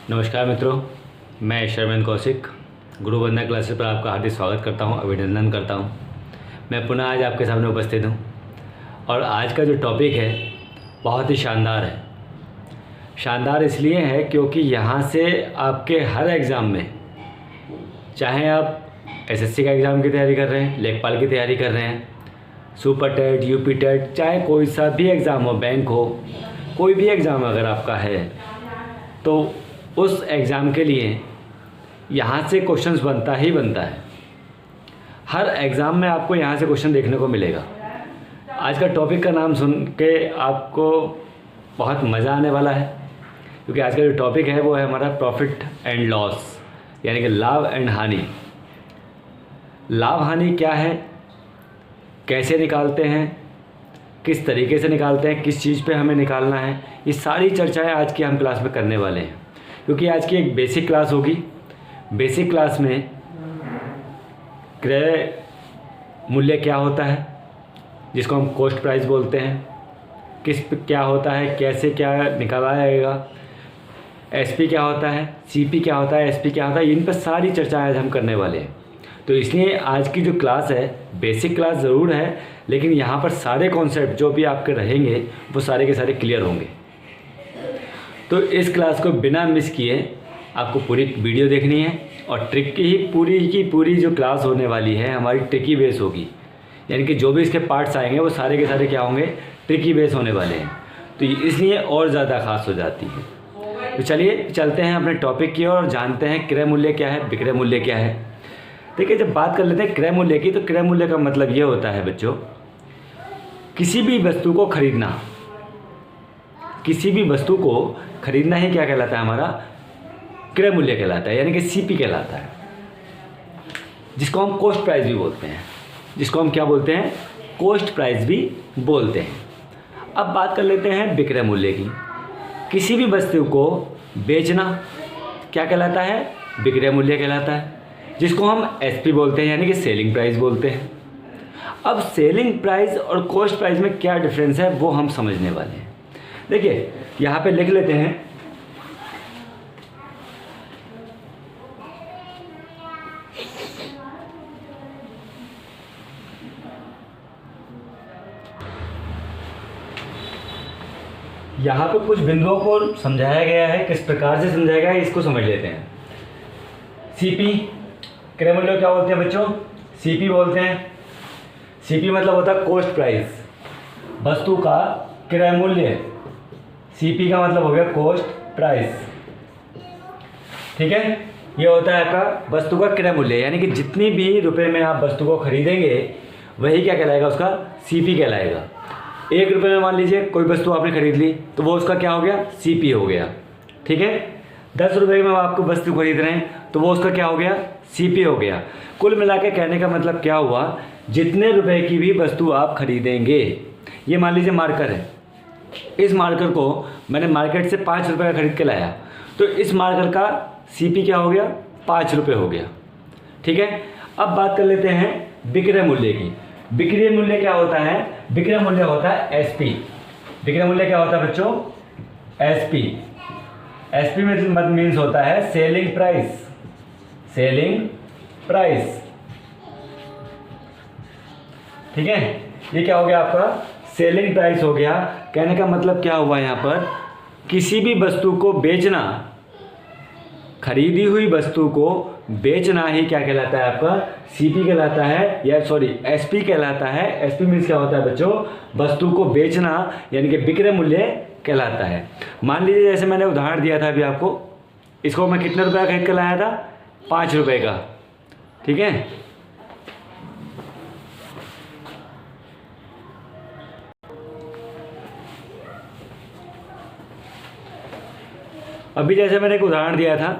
नमस्कार मित्रों, मैं शर्मेन कौशिक गुरु वंदना क्लासेस पर आपका हार्दिक स्वागत करता हूं, अभिनंदन करता हूं। मैं पुनः आज आपके सामने उपस्थित हूं और आज का जो टॉपिक है बहुत ही शानदार है। शानदार इसलिए है क्योंकि यहाँ से आपके हर एग्ज़ाम में, चाहे आप एसएससी का एग्ज़ाम की तैयारी कर रहे हैं, लेखपाल की तैयारी कर रहे हैं, सुपर टेट, यूपी टेट, चाहे कोई सा भी एग्ज़ाम हो, बैंक हो, कोई भी एग्ज़ाम अगर आपका है तो उस एग्ज़ाम के लिए यहाँ से क्वेश्चंस बनता ही बनता है। हर एग्ज़ाम में आपको यहाँ से क्वेश्चन देखने को मिलेगा। आज का टॉपिक का नाम सुन के आपको बहुत मज़ा आने वाला है, क्योंकि आज का जो टॉपिक है वो है हमारा प्रॉफिट एंड लॉस, यानी कि लाभ एंड हानि। लाभ हानि क्या है, कैसे निकालते हैं, किस तरीके से निकालते हैं, किस चीज़ पे हमें निकालना है, ये सारी चर्चाएं आज की हम क्लास में करने वाले हैं। क्योंकि आज की एक बेसिक क्लास होगी। बेसिक क्लास में क्रय मूल्य क्या होता है, जिसको हम कॉस्ट प्राइस बोलते हैं, किस क्या होता है, कैसे क्या निकाला जाएगा, एसपी क्या होता है, सीपी क्या होता है, एसपी क्या होता है, इन पर सारी चर्चाएं आज हम करने वाले हैं। तो इसलिए आज की जो क्लास है बेसिक क्लास ज़रूर है, लेकिन यहाँ पर सारे कॉन्सेप्ट जो भी आपके रहेंगे वो सारे के सारे क्लियर होंगे। तो इस क्लास को बिना मिस किए आपको पूरी वीडियो देखनी है और ट्रिक की पूरी जो क्लास होने वाली है हमारी ट्रिकी बेस होगी, यानी कि जो भी इसके पार्ट्स आएंगे वो सारे के सारे क्या होंगे, ट्रिकी बेस होने वाले हैं। तो इसलिए और ज़्यादा खास हो जाती है। तो चलिए चलते हैं अपने टॉपिक की ओर और जानते हैं क्रय मूल्य क्या है, विक्रय मूल्य क्या है। देखिए, जब बात कर लेते हैं क्रय मूल्य की, तो क्रय मूल्य का मतलब ये होता है बच्चों, किसी भी वस्तु को खरीदना। किसी भी वस्तु को खरीदना ही क्या कहलाता है, हमारा क्रय मूल्य कहलाता है, यानी कि सीपी कहलाता है, जिसको हम कॉस्ट प्राइस भी बोलते हैं। जिसको हम क्या बोलते हैं, कॉस्ट प्राइस भी बोलते हैं। अब बात कर लेते हैं विक्रय मूल्य की। किसी भी वस्तु को बेचना क्या कहलाता है, विक्रय मूल्य कहलाता है, जिसको हम एसपी बोलते हैं, यानी कि सेलिंग प्राइस बोलते हैं। अब सेलिंग प्राइस और कॉस्ट प्राइस में क्या डिफरेंस है वो हम समझने वाले हैं। देखिए, यहाँ पे लिख लेते हैं, यहाँ पे कुछ बिंदुओं को समझाया गया है। किस प्रकार से समझाया गया है इसको समझ लेते हैं। सीपी, क्रय मूल्य क्या बोलते हैं बच्चों, सीपी बोलते हैं। सीपी मतलब होता है कॉस्ट प्राइस, वस्तु का क्रय मूल्य। सीपी का मतलब हो गया कॉस्ट प्राइस, ठीक है। ये होता है आपका वस्तु का क्रय मूल्य, यानी कि जितनी भी रुपए में आप वस्तु को खरीदेंगे वही क्या कहलाएगा, उसका सीपी कहलाएगा। 1 रुपये में मान लीजिए कोई वस्तु आपने खरीद ली तो वो उसका क्या हो गया, सीपी हो गया, ठीक है। 10 रुपये में आपको वस्तु खरीद रहे हैं तो वो उसका क्या हो गया, सीपी हो गया। कुल मिला के कहने का मतलब क्या हुआ, जितने रुपए की भी वस्तु आप खरीदेंगे, ये मान लीजिए मार्कर है, इस मार्कर को मैंने मार्केट से 5 रुपये का खरीद के लाया, तो इस मार्कर का सीपी क्या हो गया, 5 रुपये हो गया, ठीक है। अब बात कर लेते हैं विक्रय मूल्य की। विक्रय मूल्य क्या होता है, विक्रय मूल्य होता है एसपी। विक्रय मूल्य क्या होता है बच्चों, एसपी। एसपी में मीन्स होता है सेलिंग प्राइस। सेलिंग प्राइस, ठीक है। ये क्या हो गया आपका, सेलिंग प्राइस हो गया। कहने का मतलब क्या हुआ, यहाँ पर किसी भी वस्तु को बेचना, खरीदी हुई वस्तु को बेचना ही क्या कहलाता है, आपका सीपी कहलाता है, या सॉरी एसपी कहलाता है। एसपी मीन्स क्या होता है बच्चों, वस्तु को बेचना, यानी कि विक्रय मूल्य कहलाता है। मान लीजिए जैसे मैंने उदाहरण दिया था अभी आपको, इसको मैं कितने रुपये का खरीद कर लाया था, 5 रुपये का, ठीक है। अभी जैसे मैंने एक उदाहरण दिया था,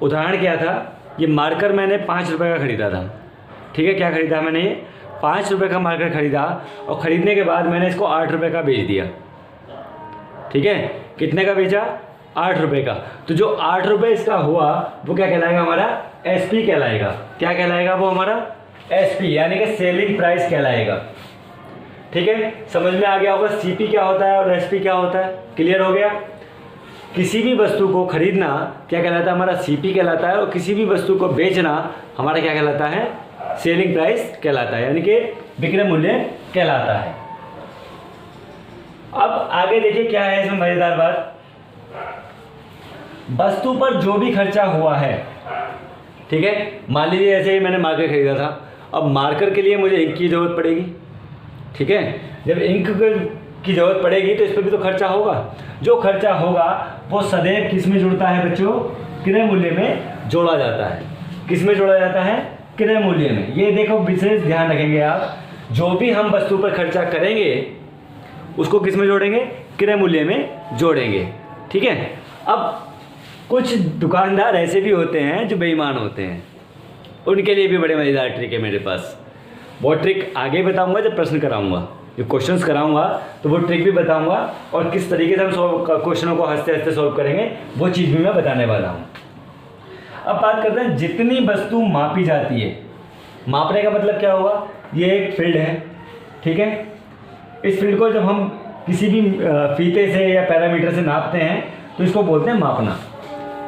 उदाहरण क्या था, ये मार्कर मैंने 5 रुपये का ख़रीदा था, ठीक है। क्या ख़रीदा मैंने, ये 5 रुपये का मार्कर ख़रीदा और ख़रीदने के बाद मैंने इसको 8 रुपये का बेच दिया, ठीक है। कितने का बेचा, 8 रुपये का। तो जो 8 रुपये इसका हुआ वो क्या कहलाएगा, हमारा एसपी कहलाएगा। क्या कहलाएगा वो, हमारा एसपी, यानी कि सेलिंग प्राइस कहलाएगा, ठीक है। समझ में आ गया होगा सीपी क्या होता है और एसपी क्या होता है, क्लियर हो गया। किसी भी वस्तु को खरीदना क्या कहलाता है, हमारा सीपी कहलाता है, और किसी भी वस्तु को बेचना हमारा क्या कहलाता है, सेलिंग प्राइस कहलाता है, यानी कि विक्रय मूल्य कहलाता है। अब आगे देखिए क्या है इसमें मजेदार बात, वस्तु पर जो भी खर्चा हुआ है, ठीक है, मान लीजिए ऐसे ही मैंने मार्कर खरीदा था, अब मार्कर के लिए मुझे इंक की ज़रूरत पड़ेगी, ठीक है, जब इंक की ज़रूरत पड़ेगी तो इस पर भी तो खर्चा होगा, जो खर्चा होगा वो सदैव किस में जुड़ता है बच्चों, क्रय मूल्य में जोड़ा जाता है। किस में जोड़ा जाता है, क्रय मूल्य में। ये देखो विशेष ध्यान रखेंगे आप, जो भी हम वस्तु पर खर्चा करेंगे उसको किस में जोड़ेंगे, क्रय मूल्य में जोड़ेंगे, ठीक है। अब कुछ दुकानदार ऐसे भी होते हैं जो बेईमान होते हैं, उनके लिए भी बड़े मज़ेदार ट्रिक है मेरे पास। वो ट्रिक आगे बताऊंगा जब प्रश्न कराऊंगा, जो क्वेश्चंस कराऊंगा तो वो ट्रिक भी बताऊंगा, और किस तरीके से हम क्वेश्चनों को हंसते हंसते सॉल्व करेंगे वो चीज़ भी मैं बताने वाला हूँ। अब बात करते हैं जितनी वस्तु मापी जाती है, मापने का मतलब क्या हुआ, ये एक फील्ड है, ठीक है, इस फील्ड को जब हम किसी भी फीते से या पैरामीटर से नापते हैं तो इसको बोलते हैं मापना,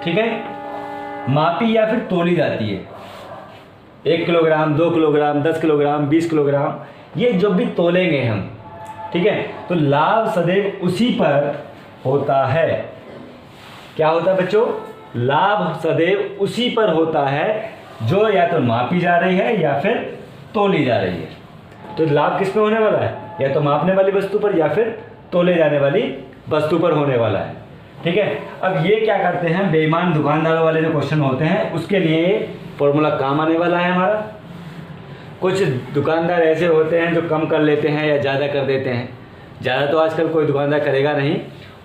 ठीक है। मापी या फिर तोली जाती है, 1 किलोग्राम, 2 किलोग्राम, 10 किलोग्राम, 20 किलोग्राम, ये जो भी तोलेंगे हम, ठीक है, तो लाभ सदैव उसी पर होता है। क्या होता है बच्चों, लाभ सदैव उसी पर होता है जो या तो मापी जा रही है या फिर तोली जा रही है। तो लाभ किस पे होने वाला है, या तो मापने वाली वस्तु पर या फिर तोले जाने वाली वस्तु पर होने वाला है, ठीक है। अब ये क्या करते हैं, बेईमान दुकानदारों वाले जो क्वेश्चन होते हैं उसके लिए फॉर्मूला काम आने वाला है हमारा। कुछ दुकानदार ऐसे होते हैं जो कम कर लेते हैं या ज़्यादा कर देते हैं, ज़्यादा तो आजकल कोई दुकानदार करेगा नहीं,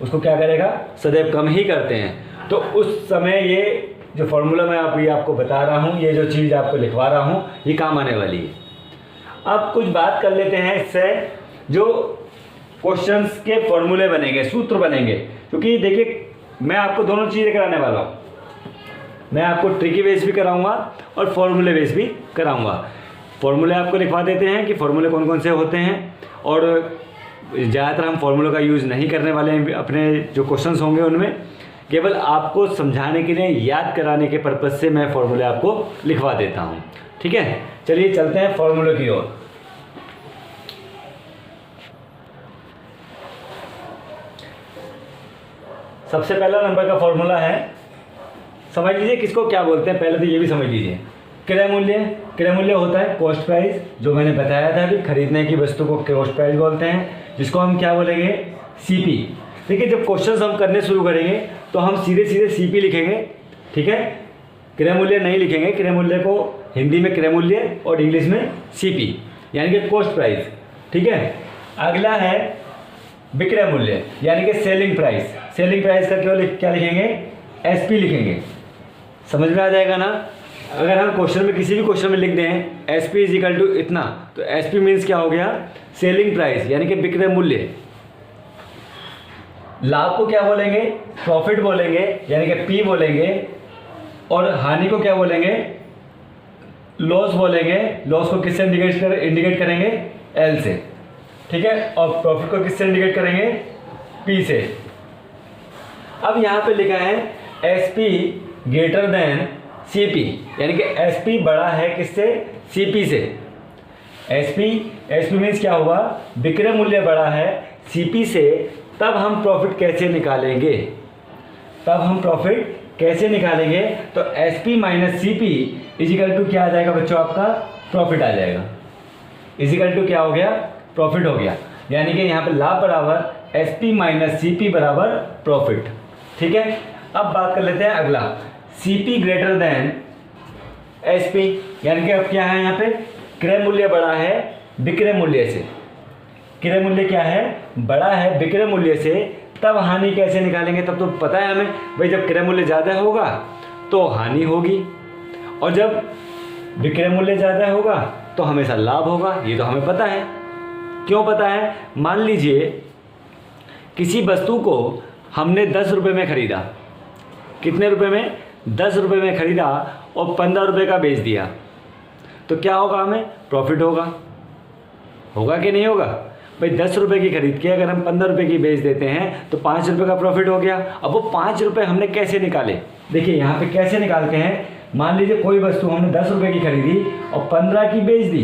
उसको क्या करेगा, सदैव कम ही करते हैं। तो उस समय ये जो फॉर्मूला मैं आपको बता रहा हूँ, ये जो चीज़ आपको लिखवा रहा हूँ, ये काम आने वाली है। अब कुछ बात कर लेते हैं इससे, जो क्वेश्चंस के फॉर्मूले बनेंगे, सूत्र बनेंगे, क्योंकि देखिए मैं आपको दोनों चीज़ें कराने वाला हूँ, मैं आपको ट्रिकी बेस भी कराऊंगा और फॉर्मूले बेस भी कराऊंगा। फॉर्मूले आपको लिखवा देते हैं कि फॉर्मूले कौन कौन से होते हैं, और ज़्यादातर हम फॉर्मूलों का यूज़ नहीं करने वाले हैं अपने जो क्वेश्चंस होंगे उनमें, केवल आपको समझाने के लिए, याद कराने के पर्पज़ से मैं फॉर्मूले आपको लिखवा देता हूँ, ठीक है। चलिए चलते हैं फॉर्मूले की ओर। सबसे पहला नंबर का फॉर्मूला है, समझ लीजिए किसको क्या बोलते हैं, पहले तो ये भी समझ लीजिए, क्रय मूल्य। क्रय मूल्य होता है कॉस्ट प्राइस, जो मैंने बताया था अभी, खरीदने की वस्तु को कॉस्ट प्राइस बोलते हैं, जिसको हम क्या बोलेंगे, सीपी। देखिए जब क्वेश्चंस हम करने शुरू करेंगे तो हम सीधे सीधे सीपी लिखेंगे, ठीक है, क्रय मूल्य नहीं लिखेंगे। क्रय मूल्य को हिंदी में क्रय मूल्य और इंग्लिश में सीपी, यानी कि कॉस्ट प्राइस, ठीक है। अगला है विक्रय मूल्य, यानी कि सेलिंग प्राइस। सेलिंग प्राइस का क्या लिखेंगे, एसपी लिखेंगे। समझ में आ जाएगा ना। अगर हम क्वेश्चन में, किसी भी क्वेश्चन में लिख दें एसपी इज इक्वल टू इतना, तो एसपी मीन्स क्या हो गया, सेलिंग प्राइस, यानी कि विक्रय मूल्य। लाभ को क्या बोलेंगे, प्रॉफिट बोलेंगे, यानी कि पी बोलेंगे, और हानि को क्या बोलेंगे, लॉस बोलेंगे। लॉस को किससे इंडिकेट करेंगे, एल से, ठीक है, और प्रॉफिट को किससे इंडिकेट करेंगे, पी से। अब यहाँ पे लिखा है एसपी ग्रेटर देन सीपी, यानी कि एसपी बड़ा है किससे, सीपी से। एसपी मीन्स क्या हुआ, विक्रय मूल्य बड़ा है सीपी से, तब हम प्रॉफिट कैसे निकालेंगे, तो SP minus CP equal to क्या आ जाएगा बच्चों, आपका प्रॉफिट आ जाएगा। इजिकल टू क्या हो गया, प्रॉफिट हो गया, यानी कि यहाँ पे लाभ बराबर एसपी माइनस सीपी बराबर प्रॉफिट, ठीक है। अब बात कर लेते हैं अगला, सीपी ग्रेटर देन एसपी, यानी कि अब क्या है यहाँ पे, क्रय मूल्य बड़ा है विक्रय मूल्य से। क्रय मूल्य क्या है, बड़ा है विक्रय मूल्य से, तब हानि कैसे निकालेंगे। तब तो पता है हमें भाई, जब क्रय मूल्य ज़्यादा होगा तो हानि होगी, और जब विक्रय मूल्य ज़्यादा होगा तो हमेशा लाभ होगा, ये तो हमें पता है। क्यों पता है, मान लीजिए किसी वस्तु को हमने 10 रुपये में ख़रीदा, कितने रुपए में, 10 रुपये में ख़रीदा और 15 रुपये का बेच दिया, तो क्या होगा, हमें प्रॉफिट होगा कि नहीं होगा। भाई 10 रुपये की खरीद के अगर हम 15 रुपये की बेच देते हैं तो 5 रुपये का प्रॉफिट हो गया। अब वो 5 रुपये हमने कैसे निकाले, देखिए यहाँ पे कैसे निकालते हैं। मान लीजिए कोई वस्तु हमने 10 रुपये की खरीदी और 15 की बेच दी।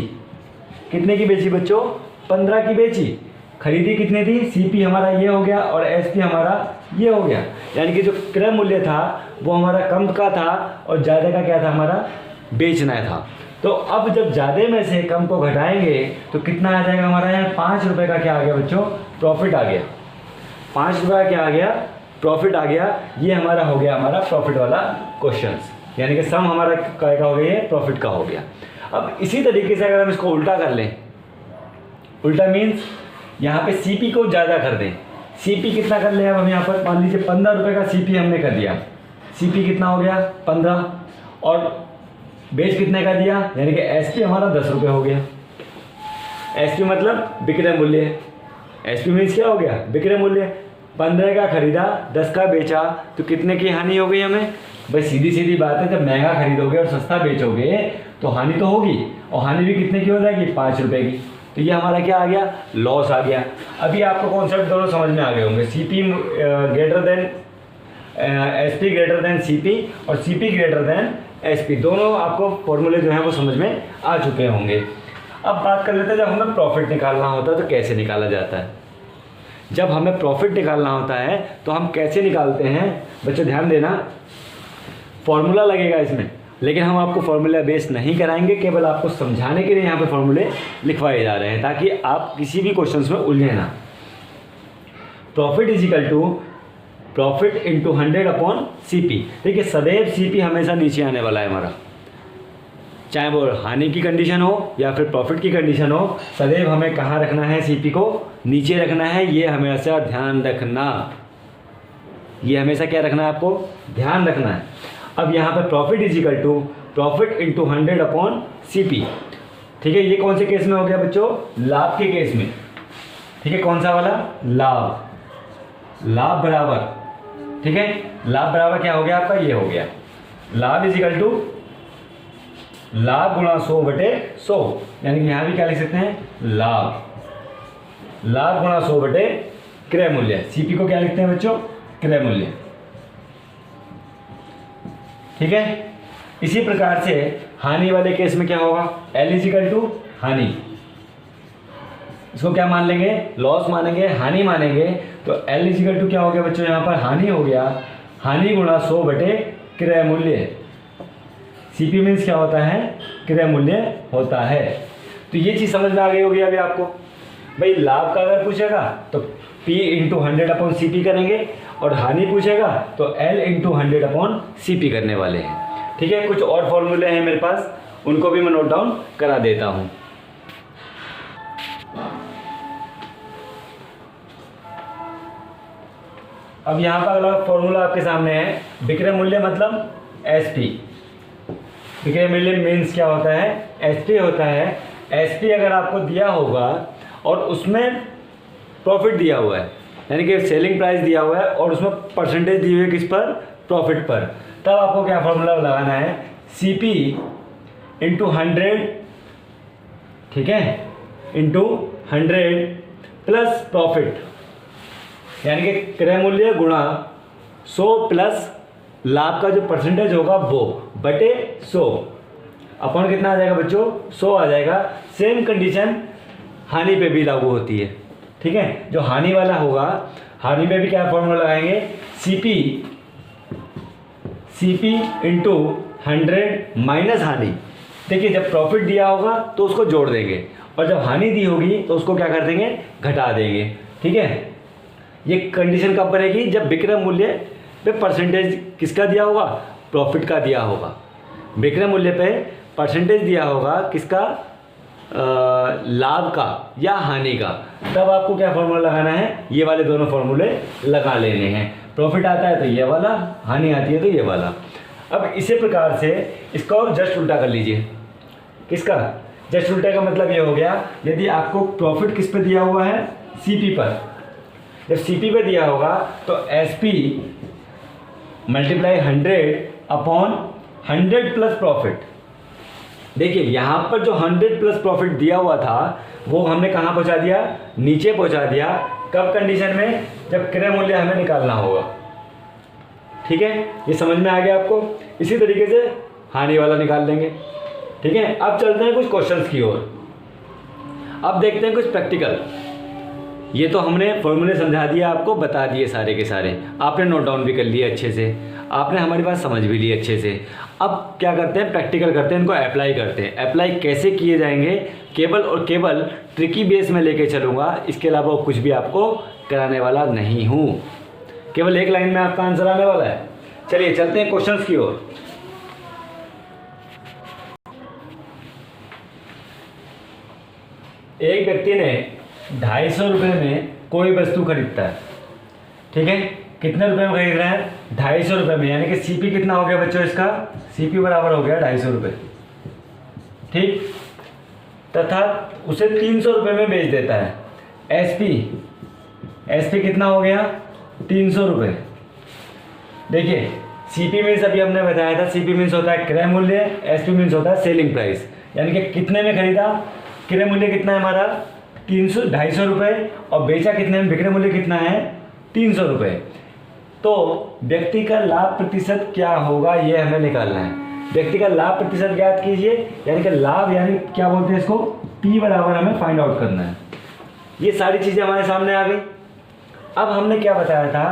कितने की बेची बच्चों? 15 की बेची। खरीदी कितने थी? CP हमारा ये हो गया और SP हमारा ये हो गया। यानी कि जो क्रय मूल्य था वो हमारा कम का था और ज़्यादा का क्या था? हमारा बेचना था। तो अब जब ज़्यादा में से कम को घटाएंगे तो कितना आ जाएगा हमारा? यहाँ 5 रुपये का क्या आ गया बच्चों? प्रॉफिट आ गया। 5 रुपये का क्या आ गया? प्रॉफिट आ गया। ये हमारा हो गया हमारा प्रॉफिट वाला क्वेश्चन, यानी कि सम हमारा क्या हो गया? ये प्रॉफिट का हो गया। अब इसी तरीके से अगर हम इसको उल्टा कर लें, उल्टा मीन्स यहाँ पे CP को ज़्यादा कर दें। CP कितना कर लें? अब हम यहाँ पर मान लीजिए 15 रुपये का CP हमने कर दिया। CP कितना हो गया? 15। और बेच कितने का दिया? यानी कि SP हमारा 10 रुपये हो गया। SP मतलब विक्रय मूल्य। SP मीन्स क्या हो गया? विक्रय मूल्य। 15 का खरीदा, 10 का बेचा, तो कितने की हानि हो गई हमें? भाई सीधी सीधी बात है, जब महंगा खरीदोगे और सस्ता बेचोगे तो हानि तो होगी, और हानि भी कितने की हो जाएगी? 5 रुपये की। तो ये हमारा क्या आ गया? लॉस आ गया। अभी आपको कॉन्सेप्ट दोनों समझ में आ गए होंगे। CP greater than SP greater than CP और CP ग्रेटर देन SP, दोनों आपको फॉर्मूले जो हैं वो समझ में आ चुके होंगे। अब बात कर लेते हैं जब हमें प्रॉफिट निकालना होता है तो कैसे निकाला जाता है। जब हमें प्रॉफिट निकालना होता है तो हम कैसे निकालते हैं बच्चों? ध्यान देना, फॉर्मूला लगेगा इसमें, लेकिन हम आपको फॉर्मूला बेस नहीं कराएंगे, केवल आपको समझाने के लिए यहाँ पे फॉर्मूले लिखवाए जा रहे हैं ताकि आप किसी भी क्वेश्चन में उलझे ना। Profit is equal to profit into 100 upon CP। देखिए सदैव CP हमेशा नीचे आने वाला है हमारा, चाहे वो हानि की कंडीशन हो या फिर प्रॉफिट की कंडीशन हो, सदैव हमें कहाँ रखना है? CP को नीचे रखना है। ये हमेशा ध्यान रखना, ये हमेशा क्या रखना है? आपको ध्यान रखना है। अब यहाँ पर profit is equal to profit into 100 upon CP। ठीक है, ये कौन से केस में हो गया बच्चों? लाभ के केस में। ठीक है, कौन सा वाला? लाभ। लाभ बराबर, ठीक है, लाभ बराबर क्या हो गया आपका? ये हो गया लाभ इज इक्वल टू लाभ गुणा 100/100। यानी कि यहाँ भी क्या लिख सकते हैं? लाभ। लाभ गुणा 100 क्रय मूल्य। CP को क्या लिखते हैं बच्चों? क्रय मूल्य। ठीक है, इसी प्रकार से हानि वाले केस में क्या होगा? L इज इक्वल टू हानि। इसको क्या मान लेंगे? लॉस मानेंगे, हानि मानेंगे। तो L इज इक्वल टू क्या हो गया बच्चों? यहाँ पर हानि हो गया, हानि गुणा 100 क्रय मूल्य। CP मीन्स क्या होता है? क्रय मूल्य होता है। तो ये चीज़ समझ में आ गई होगी अभी आपको। भाई लाभ का अगर पूछेगा तो P इंटू 100 अपॉन CP करेंगे, और हानि पूछेगा तो L इंटू 100 अपॉन CP करने वाले हैं। ठीक है, कुछ और फॉर्मूले हैं मेरे पास, उनको भी मैं नोट डाउन करा देता हूँ। अब यहाँ पर अगला फॉर्मूला आपके सामने है। विक्रय मूल्य मतलब SP। विक्रय मूल्य मीन्स क्या होता है? SP होता है। SP अगर आपको दिया होगा और उसमें प्रॉफिट दिया हुआ है, यानी कि सेलिंग प्राइस दिया हुआ है और उसमें परसेंटेज दी हुई है किस पर? प्रॉफिट पर, तब आपको क्या फॉर्मूला लगाना है? CP इंटू 100, ठीक है, इंटू 100 प्लस प्रॉफिट, यानी कि क्रय मूल्य गुणा 100 प्लस लाभ का जो परसेंटेज होगा वो बटे 100 अपॉन कितना आ जाएगा बच्चों? 100 आ जाएगा। सेम कंडीशन हानि पे भी लागू होती है। ठीक है, जो हानि वाला होगा, हानि पे भी क्या फॉर्मूला लगाएंगे? CP इंटू 100 माइनस हानि। देखिए जब प्रॉफिट दिया होगा तो उसको जोड़ देंगे, और जब हानि दी होगी तो उसको क्या कर देंगे? घटा देंगे। ठीक है, ये कंडीशन कब बनेगी? जब विक्रय मूल्य पे परसेंटेज किसका दिया होगा? प्रॉफिट का दिया होगा। विक्रय मूल्य पे परसेंटेज दिया होगा किसका? लाभ का या हानि का। तब आपको क्या फॉर्मूला लगाना है? ये वाले दोनों फॉर्मूले लगा लेने हैं। प्रॉफिट आता है तो ये वाला, हानि आती है तो ये वाला। अब इसी प्रकार से इसका और जस्ट उल्टा कर लीजिए। किसका? जस्ट उल्टा का मतलब ये हो गया, यदि आपको प्रॉफिट किस पे दिया हुआ है? CP पर। जब CP पे दिया होगा तो SP multiply 100 upon 100 plus profit, देखिए यहाँ पर जो 100 प्लस प्रॉफिट दिया हुआ था वो हमने कहाँ पहुँचा दिया, नीचे पहुँचा दिया। कब कंडीशन में, जब क्रय मूल्य हमें निकालना होगा। ठीक है, ये समझ में आ गया आपको। इसी तरीके से हानि वाला निकाल लेंगे। ठीक है, अब चलते हैं कुछ क्वेश्चंस की ओर। अब देखते हैं कुछ प्रैक्टिकल। ये तो हमने फॉर्मूले समझा दिए आपको, बता दिए सारे के सारे, आपने नोट डाउन भी कर लिए अच्छे से, आपने हमारी बात समझ भी ली अच्छे से। अब क्या करते हैं, प्रैक्टिकल करते हैं, इनको अप्लाई करते हैं। अप्लाई कैसे किए जाएंगे, केवल और केवल ट्रिकी बेस में लेके चलूँगा, इसके अलावा कुछ भी आपको कराने वाला नहीं हूँ। केवल एक लाइन में आपका आंसर आने वाला है। चलिए चलते हैं क्वेश्चंस की ओर। एक व्यक्ति ने 250 रुपये में कोई वस्तु खरीदता है। ठीक है, कितने रुपए में खरीद रहा है, 250 रुपये में, यानी कि सीपी कितना हो गया बच्चों, इसका सीपी बराबर हो गया 250 रुपये। ठीक, तथा उसे 300 रुपये में बेच देता है। एसपी कितना हो गया, 300 रुपये। देखिए सीपी मीन्स अभी हमने बताया था, सीपी मीन्स होता है क्रय मूल्य, एसपी मीन्स होता है सेलिंग प्राइस, यानी कि कितने में खरीदा, क्रय मूल्य कितना है हमारा 250 रुपये, और बेचा कितने में, विक्रय मूल्य कितना है 300 रुपये। तो व्यक्ति का लाभ प्रतिशत क्या होगा ये हमें निकालना है। व्यक्ति का लाभ प्रतिशत ज्ञात कीजिए, यानी कि लाभ यानी क्या बोलते हैं इसको, पी बराबर हमें फाइंड आउट करना है। ये सारी चीज़ें हमारे सामने आ गई। अब हमने क्या बताया था,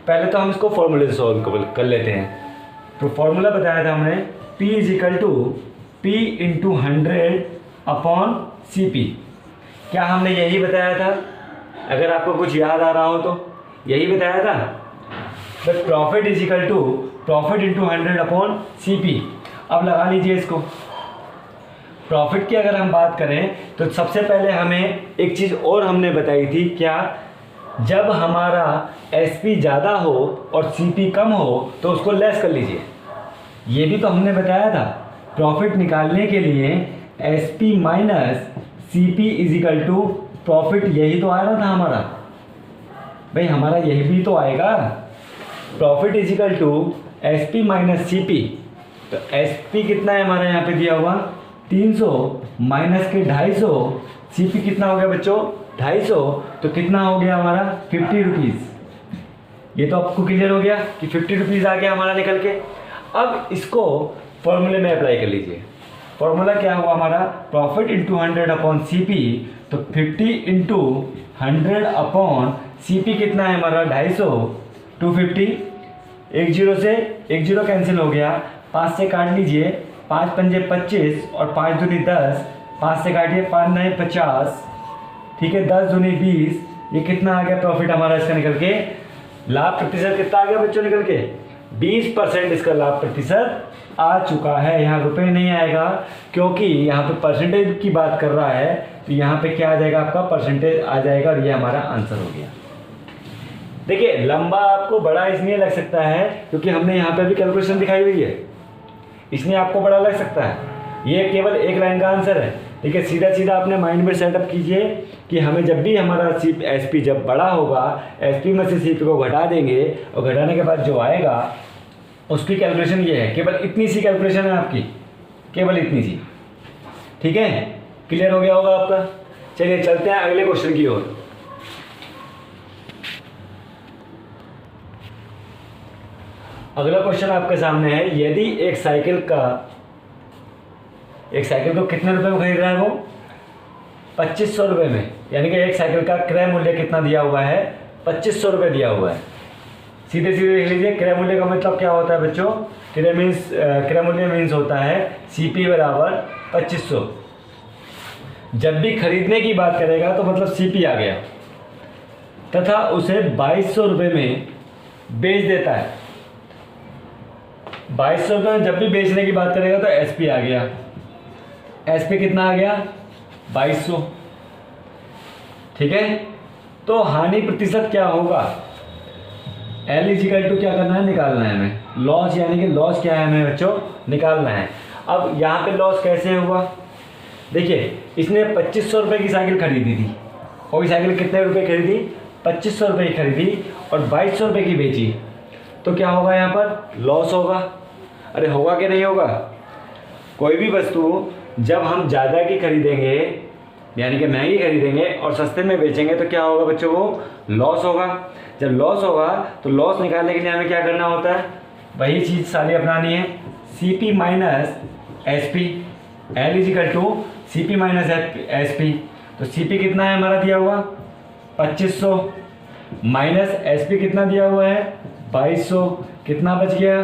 पहले तो हम इसको फॉर्मूले से सॉल्व कर लेते हैं। तो फॉर्मूला बताया था हमने, P = P × 100/CP। क्या हमने यही बताया था, अगर आपको कुछ याद आ रहा हो तो यही बताया था। But profit = profit × 100/CP। अब लगा लीजिए इसको। प्रॉफिट की अगर हम बात करें तो सबसे पहले हमें एक चीज़ और हमने बताई थी, क्या, जब हमारा एसपी ज़्यादा हो और सीपी कम हो तो उसको लेस कर लीजिए। ये भी तो हमने बताया था, प्रॉफिट निकालने के लिए एसपी माइनस सीपी = प्रॉफिट, यही तो आ रहा था हमारा भाई, हमारा यही भी तो आएगा। Profit = SP minus CP. तो एसपी कितना है हमारा यहाँ पे दिया हुआ 300 माइनस के 250, सीपी कितना हो गया बच्चों 250, तो कितना हो गया हमारा 50 रुपीज़। ये तो आपको क्लियर हो गया कि 50 रुपीज़ आ गया हमारा निकल के। अब इसको फॉर्मूले में अप्लाई कर लीजिए। फॉर्मूला क्या हुआ हमारा, प्रॉफिट × 100/CP। तो 50 × 100/CP कितना है हमारा 250, 250। एक जीरो से एक जीरो कैंसिल हो गया, 5 से काट लीजिए, 5 पंजे 25 और 5 दूनी 10, 5 से काटिए, 5 9 50। ठीक है, 10 दूनी 20। ये कितना आ गया प्रॉफिट हमारा इसका निकल के, लाभ प्रतिशत कितना आ गया बच्चों निकल के 20% इसका लाभ प्रतिशत आ चुका है। यहाँ रुपए नहीं आएगा क्योंकि यहाँ पे परसेंटेज की बात कर रहा है, तो यहाँ पे क्या आ जाएगा आपका परसेंटेज आ जाएगा, और ये हमारा आंसर हो गया। देखिए लंबा आपको बड़ा इसलिए लग सकता है क्योंकि हमने यहाँ पे भी कैलकुलेशन दिखाई हुई है, इसलिए आपको बड़ा लग सकता है। ये केवल एक लाइन का आंसर है। ठीक है, सीधा सीधा अपने माइंड में सेटअप कीजिए कि हमें जब भी हमारा एसपी जब बड़ा होगा, एसपी में से सीपी को घटा देंगे, और घटाने के बाद जो आएगा उसकी कैलकुलेशन ये है। केवल इतनी सी कैलकुलेशन है आपकी, केवल इतनी सी। ठीक है, क्लियर हो गया होगा आपका। चलिए चलते हैं अगले क्वेश्चन की ओर। अगला क्वेश्चन आपके सामने है, यदि एक साइकिल को कितने रुपए में खरीद रहा है वो 2500 रुपये में, यानी कि एक साइकिल का क्रय मूल्य कितना दिया हुआ है 2500 रुपये दिया हुआ है। सीधे सीधे देख लीजिए, क्रय मूल्य का मतलब क्या होता है बच्चों, क्रय मूल्य मीन्स होता है सीपी बराबर 2500। जब भी खरीदने की बात करेगा तो मतलब सीपी आ गया, तथा उसे 2200 रुपये में बेच देता है। 2200 रुपये में जब भी बेचने की बात करेगा तो एसपी आ गया। एसपी कितना आ गया 2200। ठीक है, तो हानि प्रतिशत क्या होगा, L = क्या करना है, निकालना है हमें। लॉस यानी कि लॉस क्या है हमें बच्चों निकालना है। अब यहाँ पे लॉस कैसे हुआ, देखिए इसने 2500 रुपये की साइकिल खरीदी थी, और साइकिल कितने रुपए खरीदी 2500 रुपये की खरीदी, और 2200 रुपये की बेची, तो क्या होगा यहाँ पर लॉस होगा। अरे होगा कि नहीं होगा, कोई भी वस्तु जब हम ज़्यादा की खरीदेंगे यानी कि महंगी खरीदेंगे और सस्ते में बेचेंगे तो क्या होगा बच्चों को, लॉस होगा। जब लॉस होगा तो लॉस निकालने के लिए हमें क्या करना होता है, वही चीज़ सारी अपनानी है, C P minus S P, L equal to C P minus S P. तो सी पी कितना है हमारा दिया हुआ 2500 माइनस एस पी कितना दिया हुआ है 2200, कितना बच गया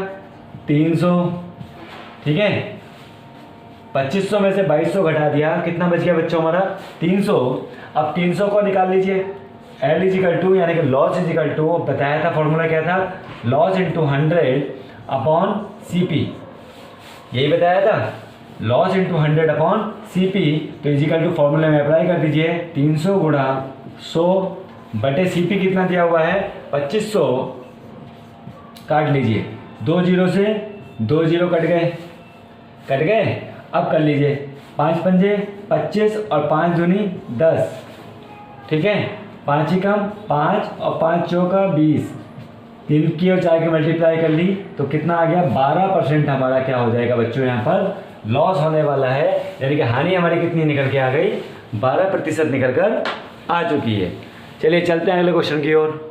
300। ठीक है, 2500 में से 2200 घटा दिया, कितना बच गया बच्चों हमारा 300। अब 300 को निकाल लीजिए, एल इजिकल टू यानी कि लॉस इजिकल टू, बताया था फॉर्मूला क्या था, loss into 100 upon C P, यही बताया था, loss into 100 upon C P. तो इजिकल टू फॉर्मूले में अप्लाई कर दीजिए, 300 गुणा 100 बटे सी पी कितना दिया हुआ है 2500, काट लीजिए, 2 जीरो से 2 जीरो कट गए। अब कर लीजिए 5 पंजे 25 और 5 दूनी 10, ठीक है, 5 ही कम 5 और 5 चौका 20, 3 की और 4 की मल्टीप्लाई कर ली तो कितना आ गया 12% हमारा क्या हो जाएगा बच्चों, यहाँ पर लॉस होने वाला है। यानी कि हानि हमारी कितनी निकल के आ गई, 12% निकल कर आ चुकी है। चलिए चलते हैं अगले क्वेश्चन की ओर।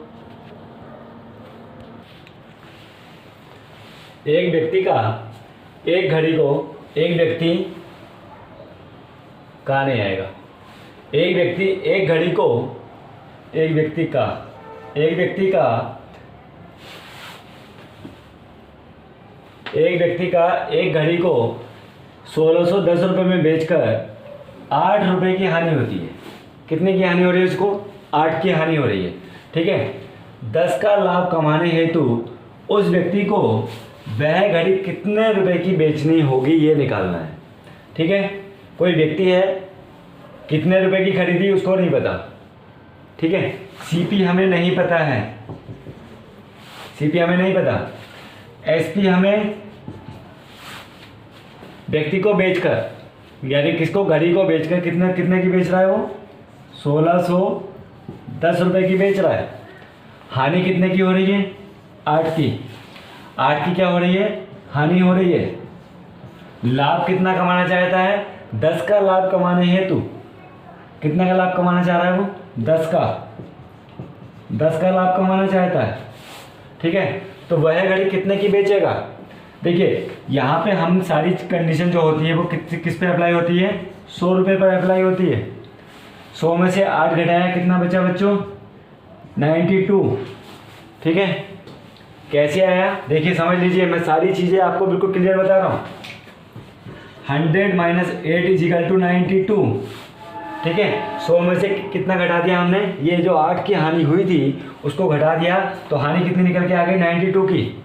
एक व्यक्ति का एक घड़ी को एक व्यक्ति कहाँ नहीं आएगा, एक व्यक्ति एक घड़ी को एक व्यक्ति का एक व्यक्ति का एक घड़ी को 1610 रुपये में बेचकर 8 रुपये की हानि होती है। कितने की हानि हो रही है उसको, 8 की हानि हो रही है। ठीक है, 10 का लाभ कमाने हेतु उस व्यक्ति को वह घड़ी कितने रुपए की बेचनी होगी ये निकालना है। ठीक है, कोई व्यक्ति है, कितने रुपए की खरीदी उसको नहीं पता। ठीक है, सीपी हमें नहीं पता है, सीपी हमें नहीं पता, एसपी हमें व्यक्ति को बेचकर यानी किसको, घड़ी को बेचकर कितने की बेच रहा है वो, 1610 रुपये की बेच रहा है। हानि कितने की हो रही है, 8 की क्या हो रही है, हानि हो रही है। लाभ कितना कमाना चाहता है, 10 का लाभ कमाने हेतु कितने का लाभ कमाना चाह रहा है वो, 10 का लाभ कमाना चाहता है। ठीक है, तो वह घड़ी कितने की बेचेगा। देखिए यहाँ पे हम सारी कंडीशन जो होती है वो किस पे अप्लाई होती है, 100 रुपये पर अप्लाई होती है। 100 में से 8 घटाया कितना बचा बच्चों, 92। ठीक है, कैसे आया देखिए, समझ लीजिए, मैं सारी चीज़ें आपको बिल्कुल क्लियर बता रहा हूँ। 100 माइनस 8 इज इक्वल टू 92। ठीक है, 100 में से कितना घटा दिया हमने, ये जो 8 की हानि हुई थी उसको घटा दिया तो हानि कितनी निकल के आ गई 92 की।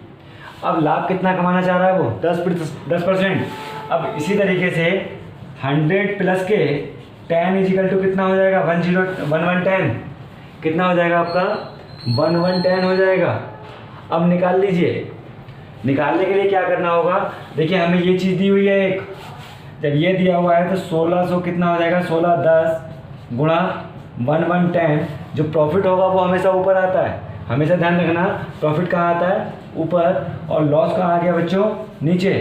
अब लाभ कितना कमाना चाह रहा है वो, 10%। अब इसी तरीके से 100 प्लस के 10 इज इक्वल टू कितना हो जाएगा, 1110, कितना हो जाएगा आपका 1110 हो जाएगा। अब निकाल लीजिए, निकालने के लिए क्या करना होगा, देखिए हमें ये चीज़ दी हुई है एक, जब ये दिया हुआ है तो 1600 कितना हो जाएगा, 1610 गुणा 1110, जो प्रॉफिट होगा वो हमेशा ऊपर आता है, हमेशा ध्यान रखना, प्रॉफिट कहाँ आता है ऊपर, और लॉस कहाँ आ गया बच्चों नीचे।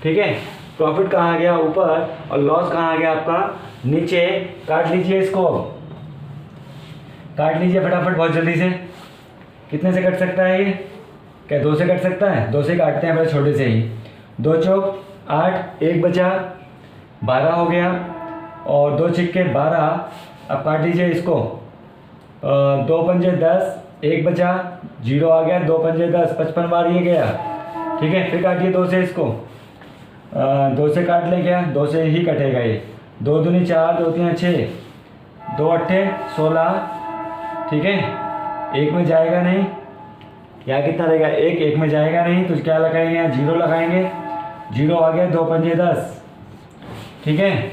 ठीक है, प्रॉफिट कहाँ आ गया ऊपर और लॉस कहाँ आ गया आपका नीचे। काट लीजिए इसको, काट लीजिए फटाफट बहुत जल्दी से। कितने से कट सकता है ये, क्या 2 से कट सकता है, 2 से काटते हैं पहले छोटे से ही, 2 चौक 8, 1 बचा 12 हो गया, और 2 छिक्के 12। अब काट लीजिए इसको, 2 पंजे 10, 1 बचा 0 आ गया, 2 पंजे 10, 55 बार ये गया। ठीक है, फिर काटिए 2 से इसको, 2 से काट ले गया, 2 से ही कटेगा ये, 2 दूनी 4, 2 तीन 6, 2 अट्ठे 16। ठीक है, 1 में जाएगा नहीं, यहाँ कितना रहेगा 1 में जाएगा नहीं, तो क्या लगाएंगे यहाँ 0 लगाएंगे, 0 आ गया, 2 पंजे 10। ठीक है,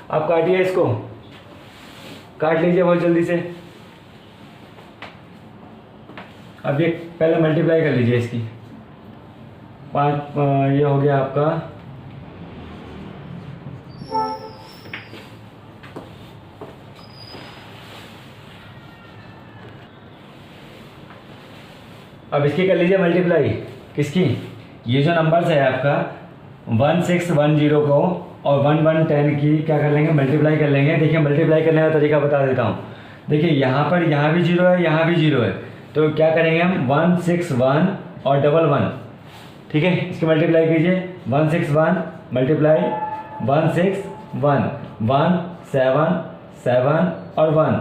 अब काटिए इसको, काट लीजिए बहुत जल्दी से। अब ये पहले मल्टीप्लाई कर लीजिए इसकी, 5 ये हो गया आपका अब इसकी कर लीजिए मल्टीप्लाई, किसकी, ये जो नंबर्स है आपका 1610 को और 1 की क्या कर लेंगे, मल्टीप्लाई कर लेंगे। देखिए मल्टीप्लाई करने का तरीका बता देता हूँ। देखिए यहाँ पर यहाँ भी 0 है, यहाँ भी 0 है, तो क्या करेंगे हम 161 और 11, ठीक है, इसकी मल्टीप्लाई कीजिए। 161 मल्टीप्लाई 161, 1 7 7 और 1।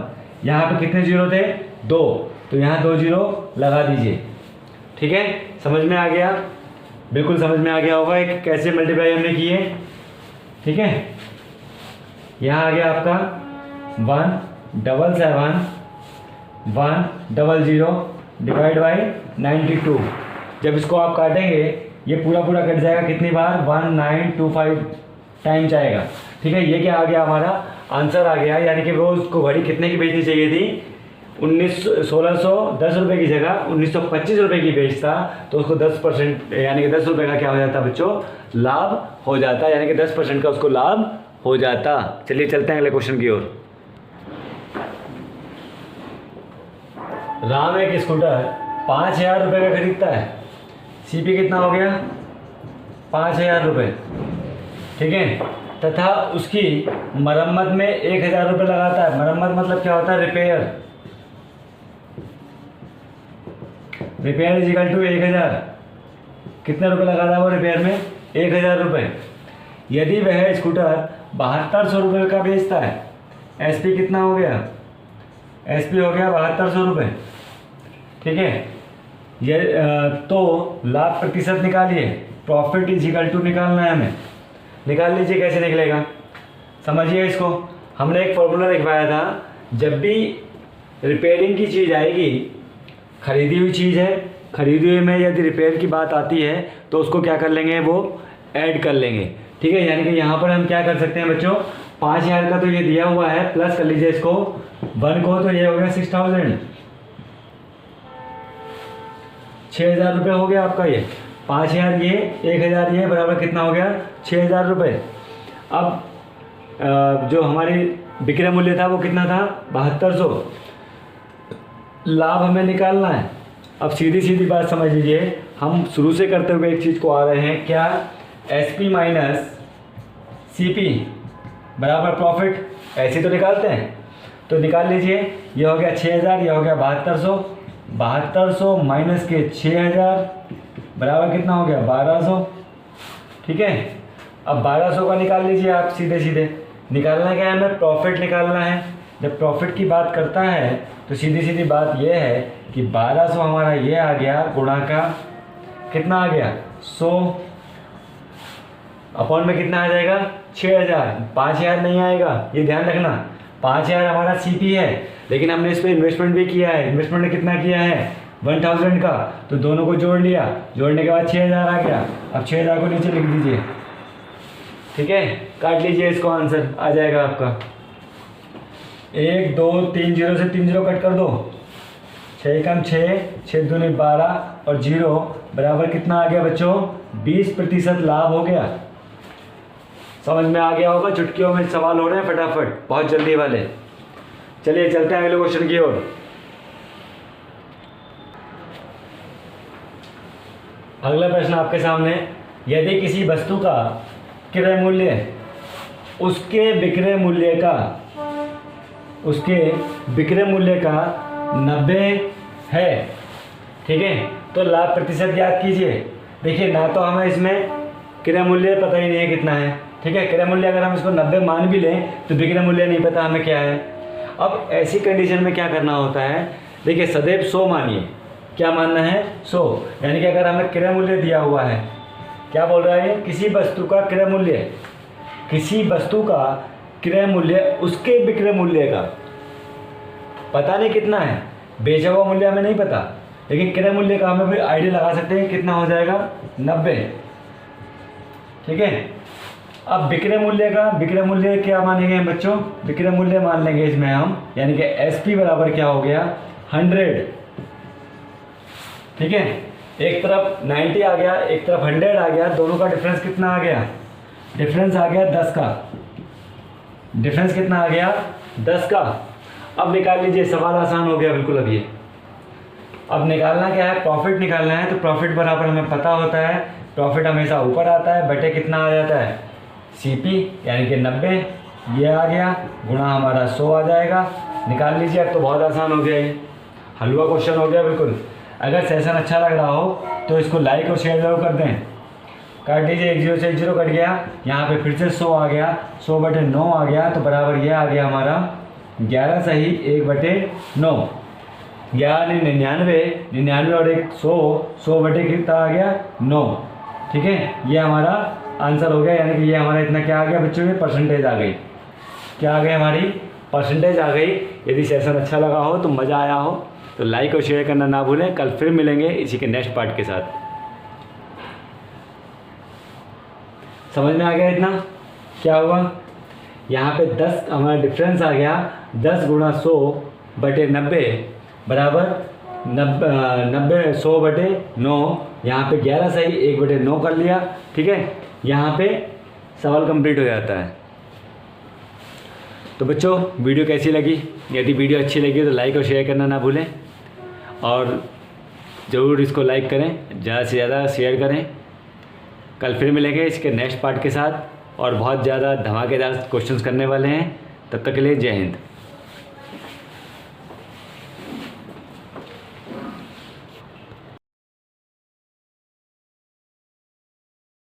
यहाँ पे कितने जीरो थे, 2, तो यहाँ 2 जीरो लगा दीजिए। ठीक है, समझ में आ गया, बिल्कुल समझ में आ गया होगा कि कैसे मल्टीप्लाई हमने किए। ठीक है, यहाँ आ गया आपका 177 100 डिवाइड बाई 92। जब इसको आप काटेंगे ये पूरा कट जाएगा, कितनी बार, 1925 टाइम जाएगा। ठीक है, ये क्या आ गया, हमारा आंसर आ गया। यानी कि वो उसको घड़ी कितने की बेचनी चाहिए थी, 1610 रुपये की जगह 1925 रुपये की बेचता, तो उसको 10% यानी कि 10 रुपये का क्या हो जाता बच्चों, लाभ हो जाता, यानी कि 10% का उसको लाभ हो जाता। चलिए चलते हैं अगले क्वेश्चन की ओर। राम एक स्कूटर 5000 रुपये का खरीदता है। सीपी कितना हो गया, 5000 रुपये। ठीक है, तथा उसकी मरम्मत में 1000 रुपये लगाता है। मरम्मत मतलब क्या होता है, repair. Repair is equal to 1000। कितने रुपये लगा रहा है वो रिपेयर में, 1000 रुपये। यदि वह स्कूटर 7200 रुपये का बेचता है, एसपी कितना हो गया, एसपी हो गया 7200 रुपये। ठीक है, ये तो लाभ प्रतिशत निकालिए, प्रॉफिट इज इक्वल टू निकालना है हमें। निकाल लीजिए, कैसे निकलेगा, समझिए इसको। हमने एक फॉर्मूला लिखवाया था, जब भी रिपेयरिंग की चीज़ आएगी, खरीदी हुई चीज़ है, खरीदी हुई में यदि रिपेयर की बात आती है तो उसको क्या कर लेंगे, वो ऐड कर लेंगे। ठीक है, यानी कि यहाँ पर हम क्या कर सकते हैं बच्चों, 5000 का तो ये दिया हुआ है, प्लस कर लीजिए इसको 1 को, तो ये हो गया 6000, 6000 रुपये हो गया आपका। ये 5000 ये 1000 ये बराबर कितना हो गया, 6000 रुपये। अब जो हमारी विक्रय मूल्य था वो कितना था, 7200। लाभ हमें निकालना है। अब सीधी बात समझ लीजिए, हम शुरू से करते हुए एक चीज़ को आ रहे हैं, क्या, एसपी माइनस सीपी बराबर प्रॉफिट, ऐसे तो निकालते हैं। तो निकाल लीजिए, ये हो गया 6000, ये हो गया 7200, 7200 माइनस के 6000 बराबर कितना हो गया, 1200। ठीक है, अब 1200 का निकाल लीजिए आप, सीधे निकालना क्या है हमें, प्रॉफिट निकालना है। जब प्रॉफिट की बात करता है तो सीधी बात यह है कि 1200 हमारा ये आ गया, गुणा का कितना आ गया, 100, अपॉन में कितना आ जाएगा, 6000। 5000 नहीं आएगा, ये ध्यान रखना। 5000 हमारा सीपी है, लेकिन हमने इस पर इन्वेस्टमेंट भी किया है। इन्वेस्टमेंट ने कितना किया है, 1000 का, तो दोनों को जोड़ लिया, जोड़ने के बाद 6000 आ गया। अब 6000 को नीचे लिख दीजिए। ठीक है, काट लीजिए इसको, आंसर आ जाएगा आपका 1 2 3 0 से 3 0 कट कर दो, 6 कम 6, 6 दूनी 12 और 0 बराबर कितना आ गया बच्चों, 20% लाभ हो गया। समझ में आ गया होगा, चुटकियों में सवाल हो रहे हैं फटाफट, बहुत जल्दी वाले। चलिए चलते हैं अगले क्वेश्चन की ओर। अगला प्रश्न आपके सामने, यदि किसी वस्तु का क्रय मूल्य उसके विक्रय मूल्य का 90 है, ठीक है, तो लाभ प्रतिशत ज्ञात कीजिए। देखिए, ना तो हमें इसमें क्रय मूल्य पता ही नहीं है कितना है। ठीक है, क्रय मूल्य अगर हम इसको 90 मान भी लें तो विक्रय मूल्य नहीं पता हमें क्या है। अब ऐसी कंडीशन में क्या करना होता है, देखिए सदैव 100 मानिए। क्या मानना है, 100, यानी कि अगर हमें क्रय मूल्य दिया हुआ है, क्या बोल रहा है, किसी वस्तु का क्रय मूल्य उसके विक्रय मूल्य का, पता नहीं कितना है, बेचा हुआ मूल्य हमें नहीं पता, लेकिन क्रय मूल्य का हमें भी आइडिया लगा सकते हैं कितना हो जाएगा, 90। ठीक है, अब विक्रय मूल्य क्या मानेंगे बच्चों, विक्रय मूल्य मान लेंगे इसमें हम, यानी कि एसपी बराबर क्या हो गया, 100। ठीक है, एक तरफ 90 आ गया, एक तरफ 100 आ गया, दोनों का डिफरेंस कितना आ गया, डिफरेंस आ गया 10 का। डिफरेंस कितना आ गया, 10 का। अब निकाल लीजिए, सवाल आसान हो गया बिल्कुल। अब निकालना क्या है, प्रॉफिट निकालना है। तो प्रॉफिट बराबर हमें पता होता है, प्रॉफिट हमेशा ऊपर आता है, बटे कितना आ जाता है, CP यानी कि 90 ये आ गया, गुणा हमारा 100 आ जाएगा। निकाल लीजिए, अब तो बहुत आसान हो गया ये, हलवा क्वेश्चन हो गया बिल्कुल। अगर सेशन अच्छा लग रहा हो तो इसको लाइक और शेयर जरूर कर दें। काट दीजिए, 1 0 से 1 0 कट गया, यहाँ पे फिर से 100 आ गया, 100/9 आ गया, तो बराबर ये आ गया हमारा 11 सही 1/9। 11 99, 99 और 1 100, 100 कितना आ गया 9। ठीक है, ये हमारा आंसर हो गया, यानी कि ये हमारा इतना क्या आ गया बच्चों, ये परसेंटेज आ गई। क्या आ गई हमारी परसेंटेज आ गई। यदि सेशन अच्छा लगा हो तो मज़ा आया हो तो लाइक और शेयर करना ना भूलें। कल फिर मिलेंगे इसी के नेक्स्ट पार्ट के साथ। समझ में आ गया इतना क्या हुआ। यहाँ पे 10 हमारा डिफरेंस आ गया, 10 गुणा 100/90 बराबर 100/9। यहाँ पे 11 सही 1/9 कर लिया। ठीक है, यहाँ पे सवाल कंप्लीट हो जाता है। तो बच्चों वीडियो कैसी लगी? यदि वीडियो अच्छी लगी तो लाइक और शेयर करना ना भूलें, और ज़रूर इसको लाइक करें, ज़्यादा से ज़्यादा शेयर करें। कल फिर मिलेंगे इसके नेक्स्ट पार्ट के साथ, और बहुत ज़्यादा धमाकेदार क्वेश्चंस करने वाले हैं। तब तक के लिए जय हिंद।